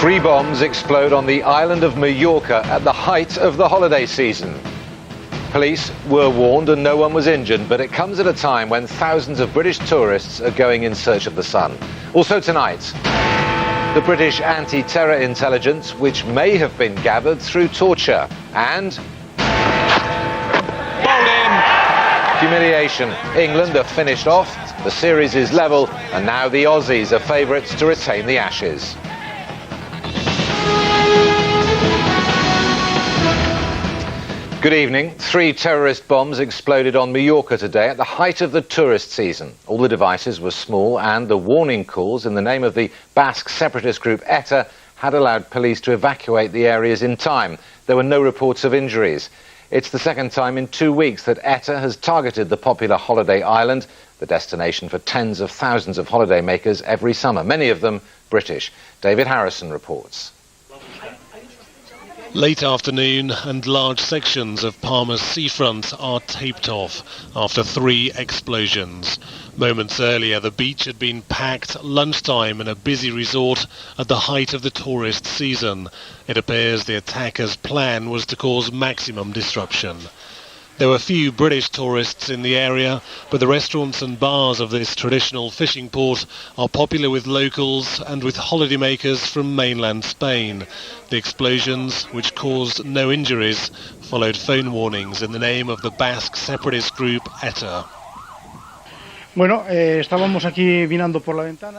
Three bombs explode on the island of Mallorca at the height of the holiday season. Police were warned and no one was injured, but it comes at a time when thousands of British tourists are going in search of the sun. Also tonight, the British anti-terror intelligence, which may have been gathered through torture, and humiliation. England are finished off, the series is level, and now the Aussies are favourites to retain the Ashes. Good evening. 3 terrorist bombs exploded on Mallorca today at the height of the tourist season. All the devices were small, and the warning calls in the name of the Basque separatist group ETA had allowed police to evacuate the areas in time. There were no reports of injuries. It's the second time in 2 weeks that ETA has targeted the popular holiday island, the destination for tens of thousands of holidaymakers every summer, many of them British. David Harrison reports. Late afternoon and large sections of Palma's seafront are taped off after 3 explosions. Moments earlier, the beach had been packed lunchtime in a busy resort at the height of the tourist season. It appears the attackers' plan was to cause maximum disruption. There were few British tourists in the area, but the restaurants and bars of this traditional fishing port are popular with locals and with holidaymakers from mainland Spain. The explosions, which caused no injuries, followed phone warnings in the name of the Basque separatist group ETA.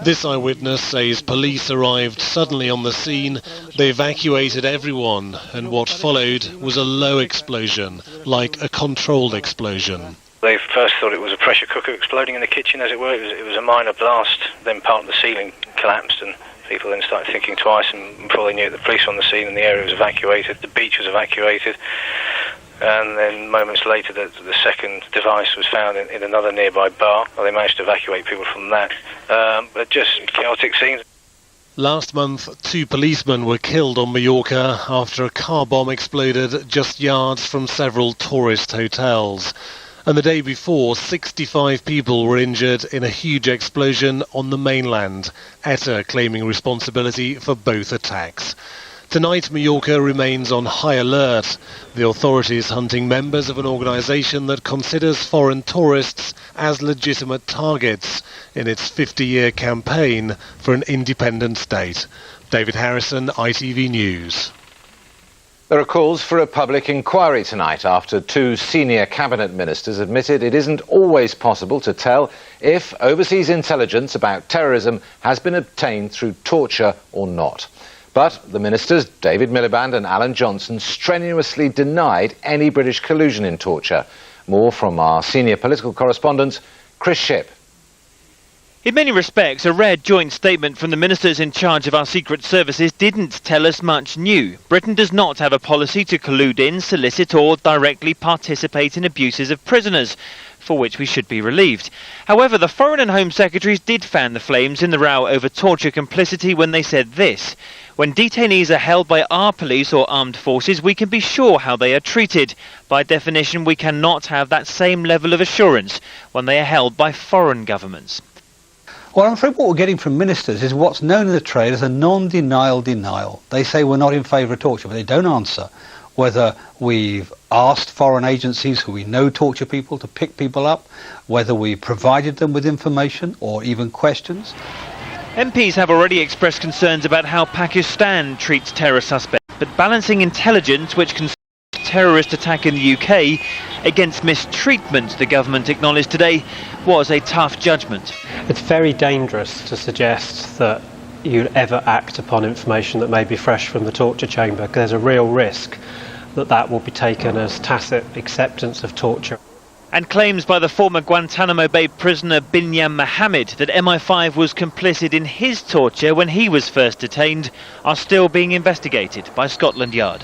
This eyewitness says police arrived suddenly on the scene. They evacuated everyone, and what followed was a low explosion, like a controlled explosion. They first thought it was a pressure cooker exploding in the kitchen, as it were. It was a minor blast, then part of the ceiling collapsed, and people then started thinking twice, and before they knew it, the police were on the scene and the area was evacuated, the beach was evacuated. And then moments later, the second device was found in another nearby bar. Well, they managed to evacuate people from that. But just chaotic scenes. Last month, 2 policemen were killed on Mallorca after a car bomb exploded just yards from several tourist hotels. And the day before, 65 people were injured in a huge explosion on the mainland, ETA claiming responsibility for both attacks. Tonight, Mallorca remains on high alert, the authorities hunting members of an organisation that considers foreign tourists as legitimate targets in its 50-year campaign for an independent state. David Harrison, ITV News. There are calls for a public inquiry tonight after 2 senior cabinet ministers admitted it isn't always possible to tell if overseas intelligence about terrorism has been obtained through torture or not. But the ministers, David Miliband and Alan Johnson, strenuously denied any British collusion in torture. More from our senior political correspondent, Chris Shipp. In many respects, a rare joint statement from the ministers in charge of our secret services didn't tell us much new. Britain does not have a policy to collude in, solicit or directly participate in abuses of prisoners, for which we should be relieved. However, the Foreign and Home Secretaries did fan the flames in the row over torture complicity when they said this: "When detainees are held by our police or armed forces, we can be sure how they are treated. By definition, we cannot have that same level of assurance when they are held by foreign governments." Well, I'm afraid what we're getting from ministers is what's known in the trade as a non-denial denial. They say we're not in favour of torture, but they don't answer whether we've asked foreign agencies who we know torture people to pick people up, whether we provided them with information or even questions. MPs have already expressed concerns about how Pakistan treats terror suspects, but balancing intelligence, which concerns a terrorist attack in the UK, against mistreatment, the government acknowledged today, was a tough judgment. It's very dangerous to suggest that you'd ever act upon information that may be fresh from the torture chamber, because there's a real risk that that will be taken as tacit acceptance of torture. And claims by the former Guantanamo Bay prisoner Binyam Mohammed that MI5 was complicit in his torture when he was first detained are still being investigated by Scotland Yard.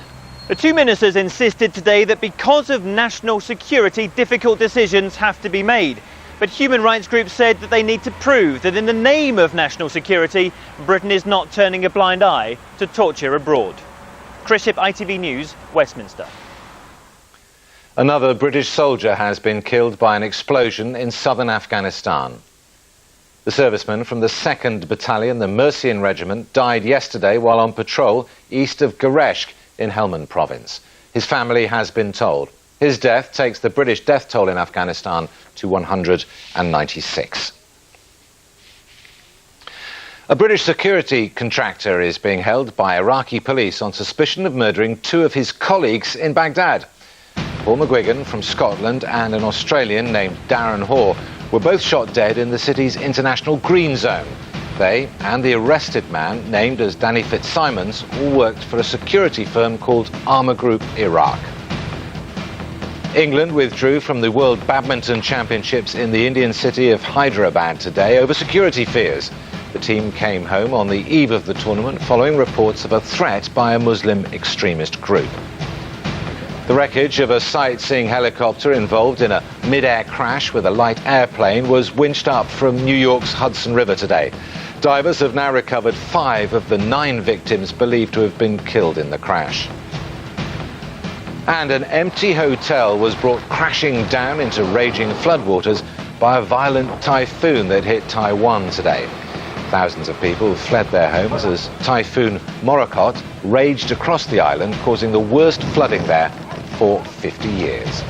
The 2 ministers insisted today that because of national security, difficult decisions have to be made. But human rights groups said that they need to prove that in the name of national security, Britain is not turning a blind eye to torture abroad. Chris Shipp, ITV News, Westminster. Another British soldier has been killed by an explosion in southern Afghanistan. The serviceman from the 2nd Battalion, the Mercian Regiment, died yesterday while on patrol east of Gereshk in Helmand Province. His family has been told. His death takes the British death toll in Afghanistan to 196. A British security contractor is being held by Iraqi police on suspicion of murdering 2 of his colleagues in Baghdad. Paul McGuigan from Scotland and an Australian named Darren Hoare were both shot dead in the city's international green zone. They and the arrested man, named as Danny Fitzsimons, all worked for a security firm called Armour Group Iraq. England withdrew from the World Badminton Championships in the Indian city of Hyderabad today over security fears. The team came home on the eve of the tournament following reports of a threat by a Muslim extremist group. The wreckage of a sightseeing helicopter involved in a mid-air crash with a light airplane was winched up from New York's Hudson River today. Divers have now recovered 5 of the 9 victims believed to have been killed in the crash. And an empty hotel was brought crashing down into raging floodwaters by a violent typhoon that hit Taiwan today. Thousands of people fled their homes as Typhoon Morakot raged across the island, causing the worst flooding there for 50 years.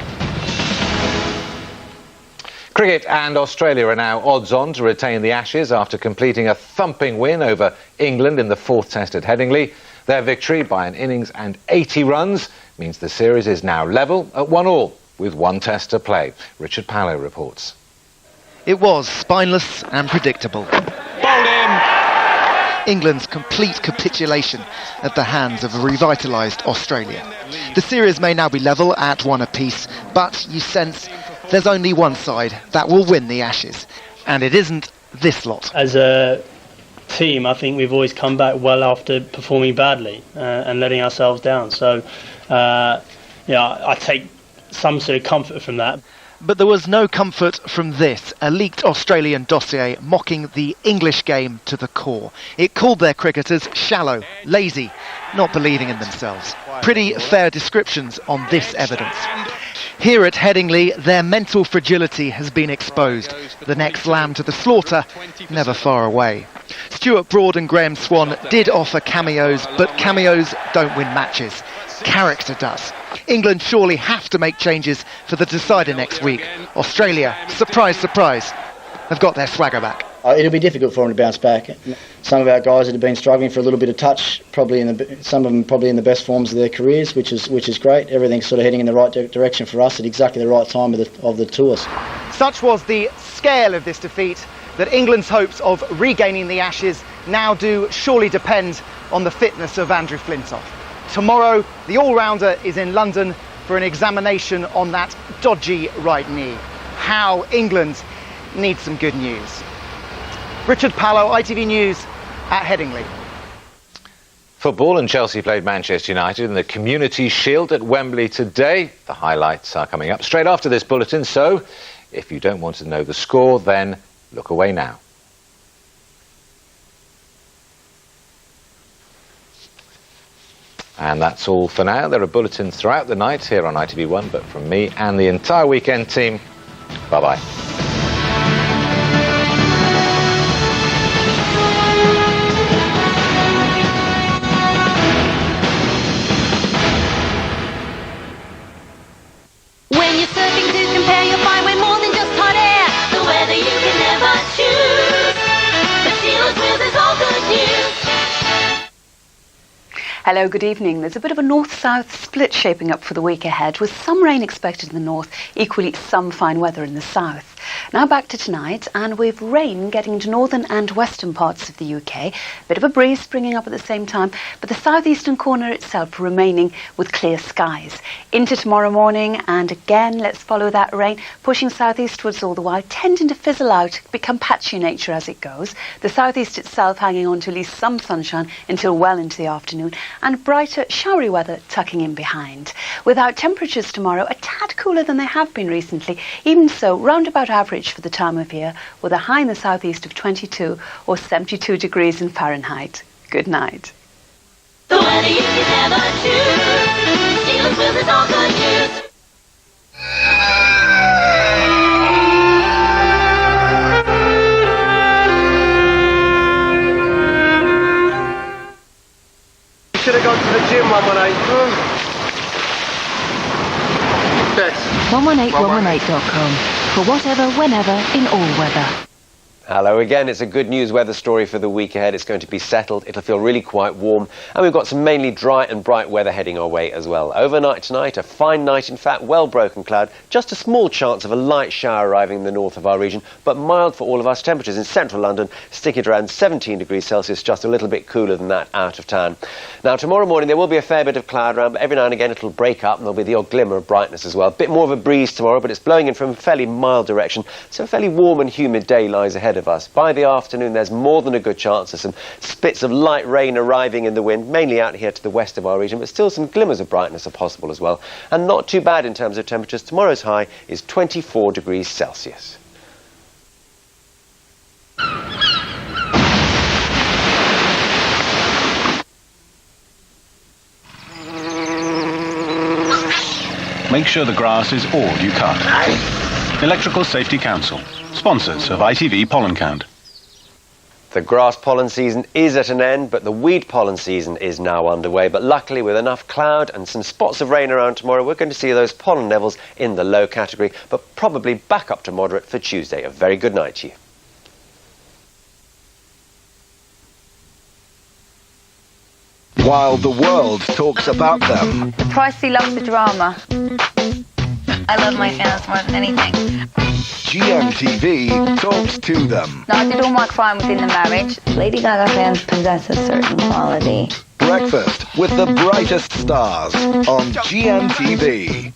Cricket and Australia are now odds-on to retain the Ashes after completing a thumping win over England in the 4th Test at Headingley. Their victory by an innings and 80 runs means the series is now level at 1-1 with 1 Test to play. Richard Pallow reports. It was spineless and predictable. England's complete capitulation at the hands of a revitalised Australia. The series may now be level at 1 apiece, but you sense there's only one side that will win the Ashes, and it isn't this lot. As a team, I think we've always come back well after performing badly and letting ourselves down. So, I take some sort of comfort from that. But there was no comfort from this, a leaked Australian dossier mocking the English game to the core. It called their cricketers shallow, lazy, not believing in themselves. Pretty fair descriptions on this evidence. Here at Headingley, their mental fragility has been exposed. The next lamb to the slaughter, never far away. Stuart Broad and Graham Swan did offer cameos, but cameos don't win matches. Character does. England surely have to make changes for the decider next week. Australia, surprise, surprise, have got their swagger back. It'll be difficult for them to bounce back. Some of our guys that have been struggling for a little bit of touch, some of them probably in the best forms of their careers, which is great. Everything's sort of heading in the right direction for us at exactly the right time of the tours. Such was the scale of this defeat that England's hopes of regaining the Ashes now do surely depend on the fitness of Andrew Flintoff. Tomorrow, the all-rounder is in London for an examination on that dodgy right knee. How England needs some good news. Richard Pallow, ITV News at Headingley. Football, and Chelsea played Manchester United in the Community Shield at Wembley today. The highlights are coming up straight after this bulletin, so if you don't want to know the score, then look away now. And that's all for now. There are bulletins throughout the night here on ITV1, but from me and the entire weekend team, bye-bye. When you're surfing to compare, you'll find way more than just hot air. The weather you can never choose. But Sheila's Wheels is all good news. Hello, good evening. There's a bit of a north-south split shaping up for the week ahead, with some rain expected in the north, equally some fine weather in the south. Now back to tonight, and we've rain getting into northern and western parts of the UK. Bit of a breeze springing up at the same time, but the southeastern corner itself remaining with clear skies. Into tomorrow morning, and again, let's follow that rain, pushing southeastwards all the while, tending to fizzle out, become patchy in nature as it goes. The southeast itself hanging on to at least some sunshine until well into the afternoon, and brighter, showery weather tucking in behind. With our temperatures tomorrow a tad cooler than they have been recently, even so, round about average for the time of year, with a high in the southeast of 22 or 72 degrees in Fahrenheit. Good night. The weather you can never choose. Sheila's Wheels is all good news. 118118.com for whatever, whenever, in all weather. Hello again, it's a good news weather story for the week ahead. It's going to be settled, it'll feel really quite warm, and we've got some mainly dry and bright weather heading our way as well. Overnight tonight, a fine night in fact, well broken cloud, just a small chance of a light shower arriving in the north of our region, but mild for all of us. Temperatures in central London sticking at around 17 degrees Celsius, just a little bit cooler than that out of town. Now tomorrow morning there will be a fair bit of cloud around, but every now and again it'll break up and there'll be the odd glimmer of brightness as well. A bit more of a breeze tomorrow, but it's blowing in from a fairly mild direction, so a fairly warm and humid day lies ahead of us. By the afternoon there's more than a good chance of some spits of light rain arriving in the wind, mainly out here to the west of our region, but still some glimmers of brightness are possible as well, and not too bad in terms of temperatures. Tomorrow's high is 24 degrees Celsius. Make sure the grass is all you cut. Electrical Safety Council, sponsors of ITV Pollen Count. The grass pollen season is at an end, but the weed pollen season is now underway. But luckily, with enough cloud and some spots of rain around tomorrow, we're going to see those pollen levels in the low category, but probably back up to moderate for Tuesday. A very good night to you. While the world talks about them. Pricey loves the drama. I love my fans more than anything. GMTV talks to them. Now, I did all my crime within the marriage. Lady Gaga fans possess a certain quality. Breakfast with the brightest stars on GMTV.